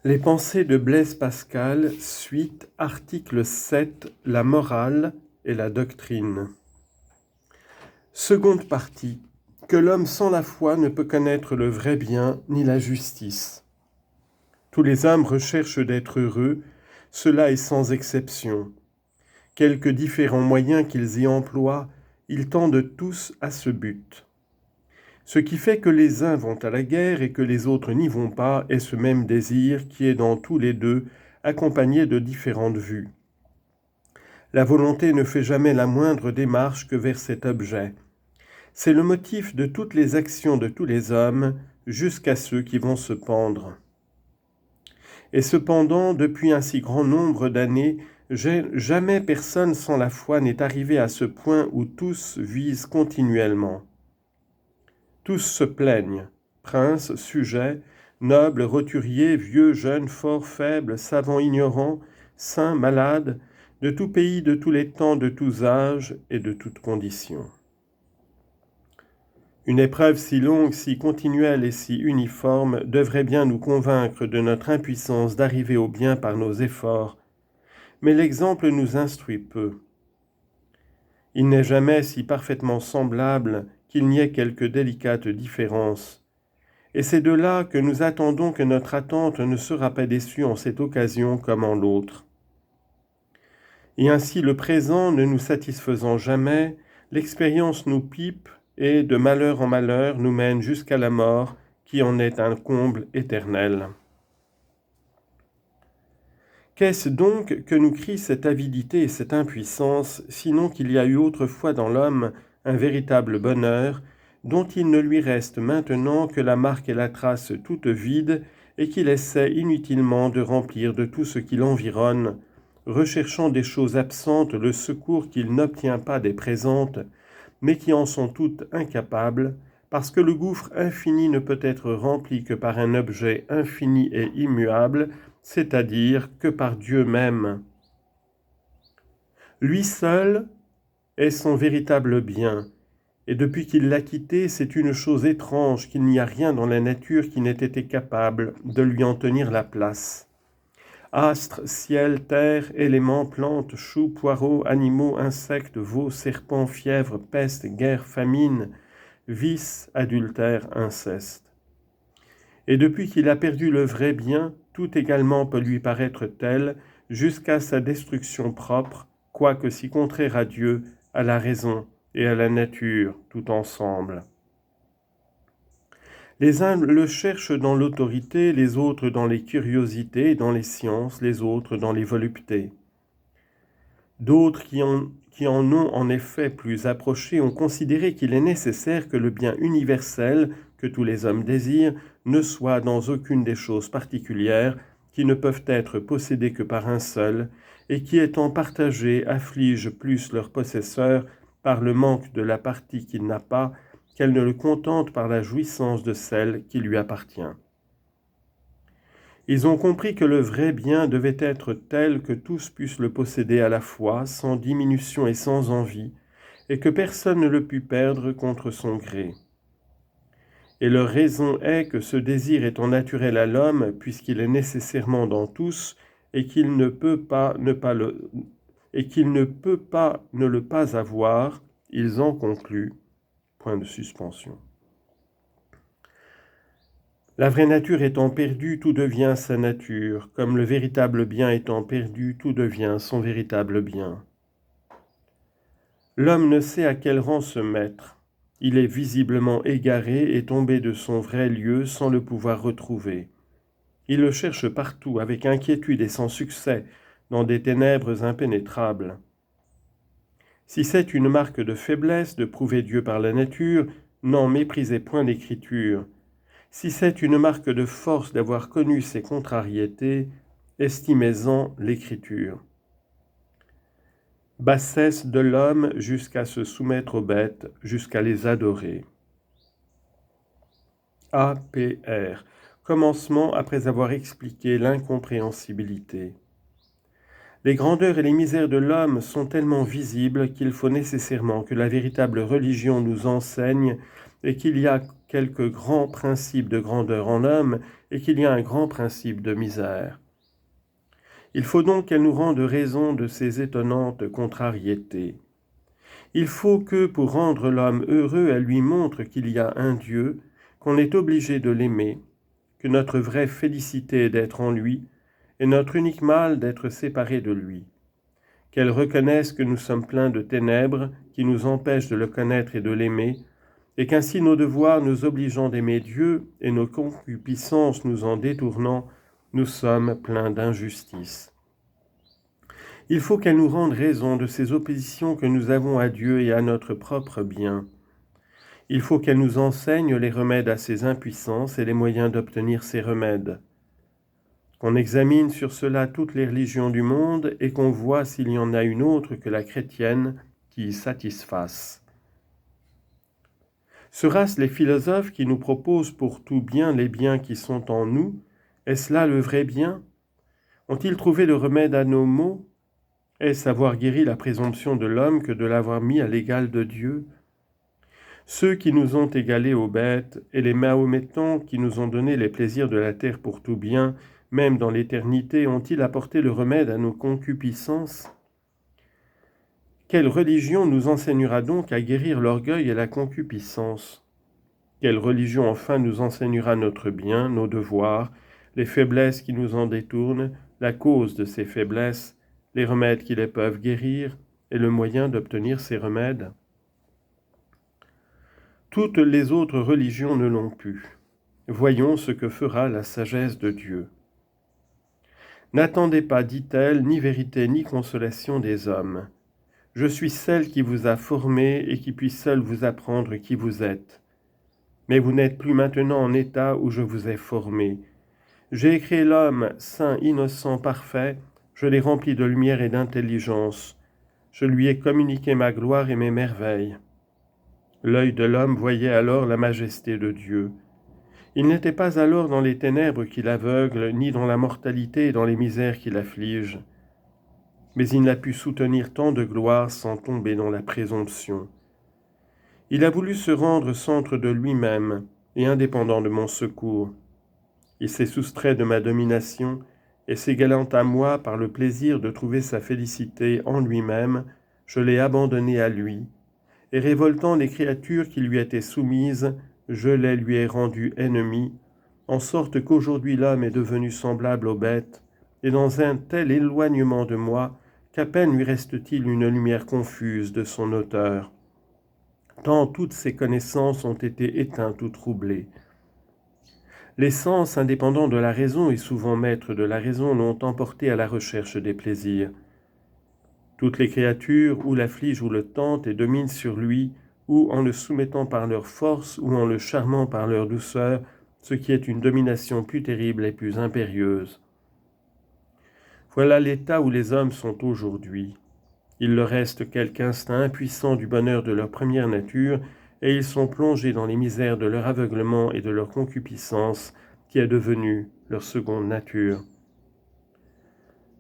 Les pensées de Blaise Pascal, suite, article 7, la morale et la doctrine. Seconde partie, que l'homme sans la foi ne peut connaître le vrai bien ni la justice. Tous les hommes recherchent d'être heureux, cela est sans exception. Quelques différents moyens qu'ils y emploient, ils tendent tous à ce but. Ce qui fait que les uns vont à la guerre et que les autres n'y vont pas est ce même désir qui est dans tous les deux, accompagné de différentes vues. La volonté ne fait jamais la moindre démarche que vers cet objet. C'est le motif de toutes les actions de tous les hommes, jusqu'à ceux qui vont se pendre. Et cependant, depuis un si grand nombre d'années, jamais personne sans la foi n'est arrivé à ce point où tous visent continuellement. Tous se plaignent, princes, sujets, nobles, roturiers, vieux, jeunes, forts, faibles, savants, ignorants, saints, malades, de tout pays, de tous les temps, de tous âges et de toutes conditions. Une épreuve si longue, si continuelle et si uniforme devrait bien nous convaincre de notre impuissance d'arriver au bien par nos efforts, mais l'exemple nous instruit peu. Il n'est jamais si parfaitement semblable qu'il n'y ait quelques délicates différences. Et c'est de là que nous attendons que notre attente ne sera pas déçue en cette occasion comme en l'autre. Et ainsi le présent ne nous satisfaisant jamais, l'expérience nous pipe et de malheur en malheur nous mène jusqu'à la mort qui en est un comble éternel. Qu'est-ce donc que nous crie cette avidité et cette impuissance, sinon qu'il y a eu autrefois dans l'homme un véritable bonheur, dont il ne lui reste maintenant que la marque et la trace toute vide, et qu'il essaie inutilement de remplir de tout ce qui l'environne, recherchant des choses absentes le secours qu'il n'obtient pas des présentes, mais qui en sont toutes incapables, parce que le gouffre infini ne peut être rempli que par un objet infini et immuable, c'est-à-dire que par Dieu même. Lui seul est son véritable bien, et depuis qu'il l'a quitté, c'est une chose étrange qu'il n'y a rien dans la nature qui n'ait été capable de lui en tenir la place. Astres, ciel, terre, éléments, plantes, choux, poireaux, animaux, insectes, veaux, serpents, fièvres, peste, guerre, famine, vice, adultère, inceste. Et depuis qu'il a perdu le vrai bien, tout également peut lui paraître tel, jusqu'à sa destruction propre, quoique si contraire à Dieu, à la raison et à la nature, tout ensemble. Les uns le cherchent dans l'autorité, les autres dans les curiosités, dans les sciences, les autres dans les voluptés. D'autres qui en ont en effet plus approché ont considéré qu'il est nécessaire que le bien universel que tous les hommes désirent ne soit dans aucune des choses particulières qui ne peuvent être possédées que par un seul, et qui étant partagées affligent plus leur possesseur par le manque de la partie qu'il n'a pas, qu'elle ne le contente par la jouissance de celle qui lui appartient. Ils ont compris que le vrai bien devait être tel que tous puissent le posséder à la fois, sans diminution et sans envie, et que personne ne le pût perdre contre son gré. Et leur raison est que ce désir étant naturel à l'homme, puisqu'il est nécessairement dans tous, et qu'il ne peut pas ne le pas avoir, ils en concluent. Point de suspension. La vraie nature étant perdue, tout devient sa nature, comme le véritable bien étant perdu, tout devient son véritable bien. L'homme ne sait à quel rang se mettre. Il est visiblement égaré et tombé de son vrai lieu sans le pouvoir retrouver. Il le cherche partout, avec inquiétude et sans succès, dans des ténèbres impénétrables. Si c'est une marque de faiblesse de prouver Dieu par la nature, n'en méprisez point l'écriture. Si c'est une marque de force d'avoir connu ses contrariétés, estimez-en l'écriture. Bassesse de l'homme jusqu'à se soumettre aux bêtes, jusqu'à les adorer. APR. Commencement après avoir expliqué l'incompréhensibilité. Les grandeurs et les misères de l'homme sont tellement visibles qu'il faut nécessairement que la véritable religion nous enseigne et qu'il y a quelques grands principes de grandeur en l'homme et qu'il y a un grand principe de misère. Il faut donc qu'elle nous rende raison de ces étonnantes contrariétés. Il faut que, pour rendre l'homme heureux, elle lui montre qu'il y a un Dieu, qu'on est obligé de l'aimer, que notre vraie félicité est d'être en lui, et notre unique mal d'être séparé de lui. Qu'elle reconnaisse que nous sommes pleins de ténèbres qui nous empêchent de le connaître et de l'aimer, et qu'ainsi nos devoirs nous obligeant d'aimer Dieu et nos concupiscences nous en détournant, nous sommes pleins d'injustice. Il faut qu'elle nous rende raison de ces oppositions que nous avons à Dieu et à notre propre bien. Il faut qu'elle nous enseigne les remèdes à ces impuissances et les moyens d'obtenir ces remèdes. Qu'on examine sur cela toutes les religions du monde et qu'on voit s'il y en a une autre que la chrétienne qui y satisfasse. Sera-ce les philosophes qui nous proposent pour tout bien les biens qui sont en nous? Est-ce là le vrai bien? Ont-ils trouvé le remède à nos maux? Est-ce avoir guéri la présomption de l'homme que de l'avoir mis à l'égal de Dieu? Ceux qui nous ont égalés aux bêtes et les Mahométans qui nous ont donné les plaisirs de la terre pour tout bien, même dans l'éternité, ont-ils apporté le remède à nos concupiscences? Quelle religion nous enseignera donc à guérir l'orgueil et la concupiscence? Quelle religion enfin nous enseignera notre bien, nos devoirs, les faiblesses qui nous en détournent, la cause de ces faiblesses, les remèdes qui les peuvent guérir et le moyen d'obtenir ces remèdes? Toutes les autres religions ne l'ont pu. Voyons ce que fera la sagesse de Dieu. N'attendez pas, dit-elle, ni vérité ni consolation des hommes. Je suis celle qui vous a formé et qui puis seule vous apprendre qui vous êtes. Mais vous n'êtes plus maintenant en état où je vous ai formé. J'ai créé l'homme saint, innocent, parfait, je l'ai rempli de lumière et d'intelligence. Je lui ai communiqué ma gloire et mes merveilles. L'œil de l'homme voyait alors la majesté de Dieu. Il n'était pas alors dans les ténèbres qui l'aveuglent, ni dans la mortalité et dans les misères qui l'affligent. Mais il n'a pu soutenir tant de gloire sans tomber dans la présomption. Il a voulu se rendre centre de lui-même et indépendant de mon secours. Il s'est soustrait de ma domination et s'égalant à moi par le plaisir de trouver sa félicité en lui-même, je l'ai abandonné à lui, et révoltant les créatures qui lui étaient soumises, je les lui ai rendues ennemies, en sorte qu'aujourd'hui l'homme est devenu semblable aux bêtes, et dans un tel éloignement de moi, qu'à peine lui reste-t-il une lumière confuse de son auteur. Tant toutes ses connaissances ont été éteintes ou troublées. Les sens, indépendants de la raison et souvent maîtres de la raison, l'ont emporté à la recherche des plaisirs. Toutes les créatures ou l'affligent ou le tentent et dominent sur lui, ou en le soumettant par leur force, ou en le charmant par leur douceur, ce qui est une domination plus terrible et plus impérieuse. Voilà l'état où les hommes sont aujourd'hui. Il leur reste quelque instinct impuissant du bonheur de leur première nature, et ils sont plongés dans les misères de leur aveuglement et de leur concupiscence, qui est devenue leur seconde nature.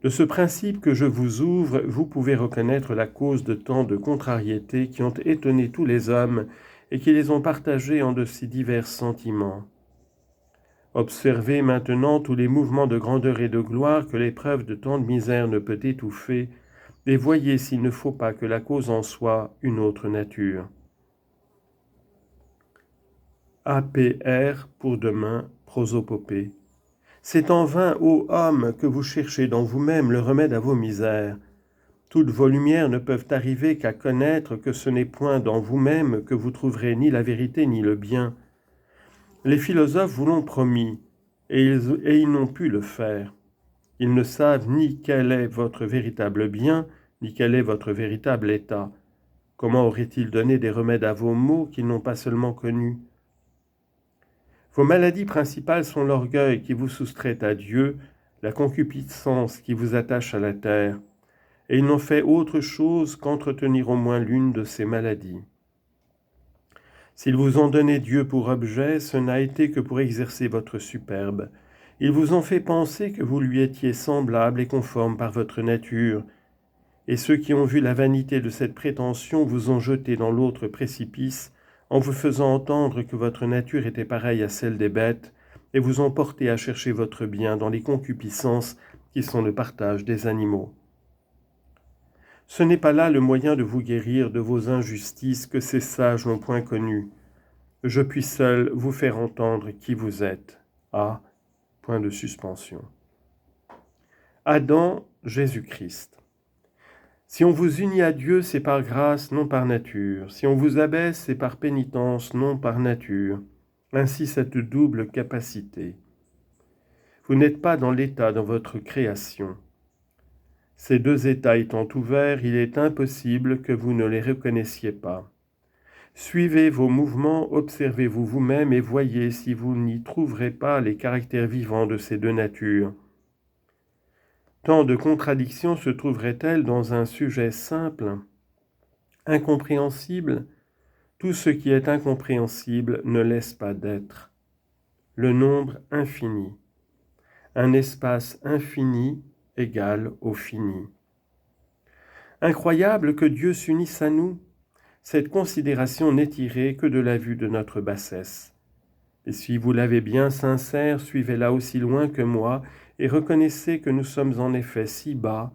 De ce principe que je vous ouvre, vous pouvez reconnaître la cause de tant de contrariétés qui ont étonné tous les hommes et qui les ont partagés en de si divers sentiments. Observez maintenant tous les mouvements de grandeur et de gloire que l'épreuve de tant de misère ne peut étouffer, et voyez s'il ne faut pas que la cause en soit une autre nature. APR pour demain, prosopopée. C'est en vain, ô homme, que vous cherchez dans vous-même le remède à vos misères. Toutes vos lumières ne peuvent arriver qu'à connaître que ce n'est point dans vous-même que vous trouverez ni la vérité ni le bien. Les philosophes vous l'ont promis, et ils n'ont pu le faire. Ils ne savent ni quel est votre véritable bien, ni quel est votre véritable état. Comment auraient-ils donné des remèdes à vos maux qu'ils n'ont pas seulement connus? Vos maladies principales sont l'orgueil qui vous soustrait à Dieu, la concupiscence qui vous attache à la terre, et ils n'ont fait autre chose qu'entretenir au moins l'une de ces maladies. S'ils vous ont donné Dieu pour objet, ce n'a été que pour exercer votre superbe. Ils vous ont fait penser que vous lui étiez semblable et conforme par votre nature, et ceux qui ont vu la vanité de cette prétention vous ont jeté dans l'autre précipice, en vous faisant entendre que votre nature était pareille à celle des bêtes, et vous ont porté à chercher votre bien dans les concupiscences qui sont le partage des animaux. Ce n'est pas là le moyen de vous guérir de vos injustices que ces sages n'ont point connues. Je puis seul vous faire entendre qui vous êtes. Ah, point de suspension. Adam, Jésus-Christ. Si on vous unit à Dieu, c'est par grâce, non par nature. Si on vous abaisse, c'est par pénitence, non par nature. Ainsi cette double capacité. Vous n'êtes pas dans l'état dans votre création. Ces deux états étant ouverts, il est impossible que vous ne les reconnaissiez pas. Suivez vos mouvements, observez-vous vous-même et voyez si vous n'y trouverez pas les caractères vivants de ces deux natures. Tant de contradictions se trouveraient-elles dans un sujet simple, incompréhensible? Tout ce qui est incompréhensible ne laisse pas d'être. Le nombre infini. Un espace infini égal au fini. Incroyable que Dieu s'unisse à nous. Cette considération n'est tirée que de la vue de notre bassesse. Et si vous l'avez bien sincère, suivez-la aussi loin que moi, et reconnaissez que nous sommes en effet si bas,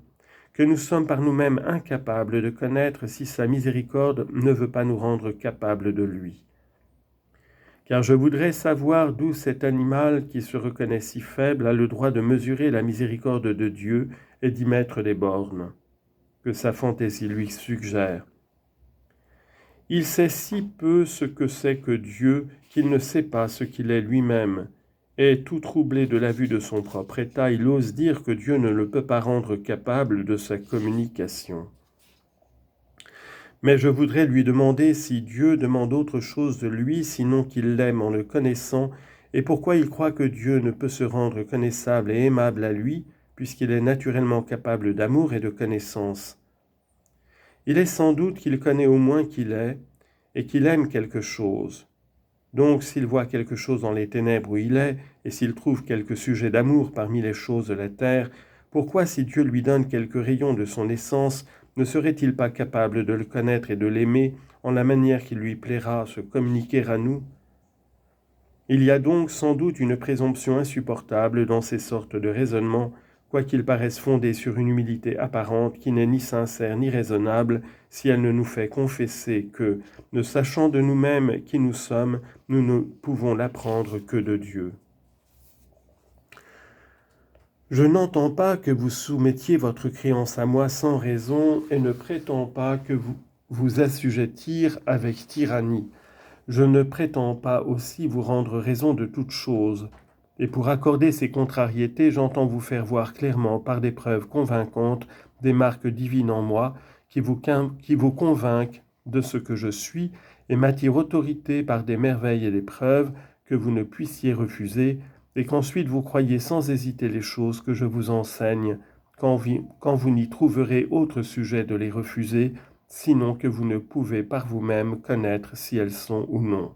que nous sommes par nous-mêmes incapables de connaître si sa miséricorde ne veut pas nous rendre capables de lui. Car je voudrais savoir d'où cet animal qui se reconnaît si faible a le droit de mesurer la miséricorde de Dieu et d'y mettre des bornes, que sa fantaisie lui suggère. Il sait si peu ce que c'est que Dieu qu'il ne sait pas ce qu'il est lui-même, et tout troublé de la vue de son propre état, il ose dire que Dieu ne le peut pas rendre capable de sa communication. Mais je voudrais lui demander si Dieu demande autre chose de lui, sinon qu'il l'aime en le connaissant, et pourquoi il croit que Dieu ne peut se rendre connaissable et aimable à lui, puisqu'il est naturellement capable d'amour et de connaissance. Il est sans doute qu'il connaît au moins qu'il est, et qu'il aime quelque chose. Donc s'il voit quelque chose dans les ténèbres où il est, et s'il trouve quelque sujet d'amour parmi les choses de la terre, pourquoi, si Dieu lui donne quelques rayons de son essence, ne serait-il pas capable de le connaître et de l'aimer en la manière qui lui plaira se communiquer à nous? Il y a donc sans doute une présomption insupportable dans ces sortes de raisonnements, quoiqu'ils paraissent fondés sur une humilité apparente qui n'est ni sincère ni raisonnable, si elle ne nous fait confesser que, ne sachant de nous-mêmes qui nous sommes, nous ne pouvons l'apprendre que de Dieu. Je n'entends pas que vous soumettiez votre créance à moi sans raison et ne prétends pas que vous assujettir avec tyrannie. Je ne prétends pas aussi vous rendre raison de toute chose. Et pour accorder ces contrariétés, j'entends vous faire voir clairement par des preuves convaincantes des marques divines en moi qui vous convainquent de ce que je suis et m'attirent autorité par des merveilles et des preuves que vous ne puissiez refuser, et qu'ensuite vous croyez sans hésiter les choses que je vous enseigne, quand vous n'y trouverez autre sujet de les refuser, sinon que vous ne pouvez par vous-même connaître si elles sont ou non.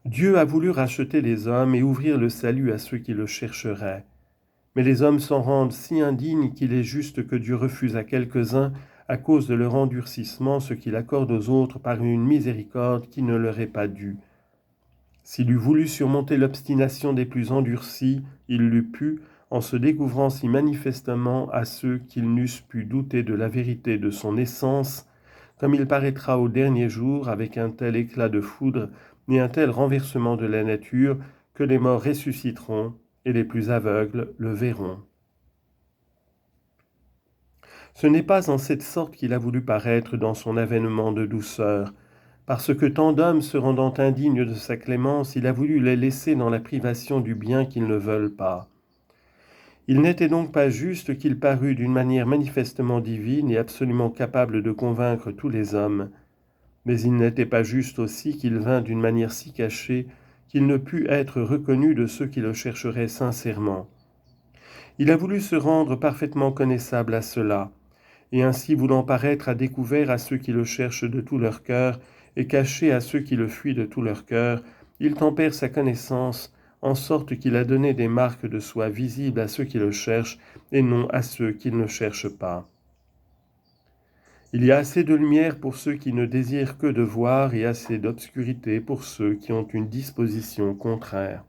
Dieu a voulu racheter les hommes et ouvrir le salut à ceux qui le chercheraient. Mais les hommes s'en rendent si indignes qu'il est juste que Dieu refuse à quelques-uns, à cause de leur endurcissement, ce qu'il accorde aux autres par une miséricorde qui ne leur est pas due. S'il eût voulu surmonter l'obstination des plus endurcis, il l'eût pu, en se découvrant si manifestement à ceux qu'ils n'eussent pu douter de la vérité de son essence, comme il paraîtra au dernier jour avec un tel éclat de foudre et un tel renversement de la nature que les morts ressusciteront et les plus aveugles le verront. Ce n'est pas en cette sorte qu'il a voulu paraître dans son avènement de douceur. Parce que tant d'hommes se rendant indignes de sa clémence, il a voulu les laisser dans la privation du bien qu'ils ne veulent pas. Il n'était donc pas juste qu'il parût d'une manière manifestement divine et absolument capable de convaincre tous les hommes, mais il n'était pas juste aussi qu'il vint d'une manière si cachée qu'il ne put être reconnu de ceux qui le chercheraient sincèrement. Il a voulu se rendre parfaitement connaissable à ceux-là, et ainsi voulant paraître à découvert à ceux qui le cherchent de tout leur cœur, et caché à ceux qui le fuient de tout leur cœur, il tempère sa connaissance, en sorte qu'il a donné des marques de soi visibles à ceux qui le cherchent, et non à ceux qui ne le cherchent pas. Il y a assez de lumière pour ceux qui ne désirent que de voir et assez d'obscurité pour ceux qui ont une disposition contraire.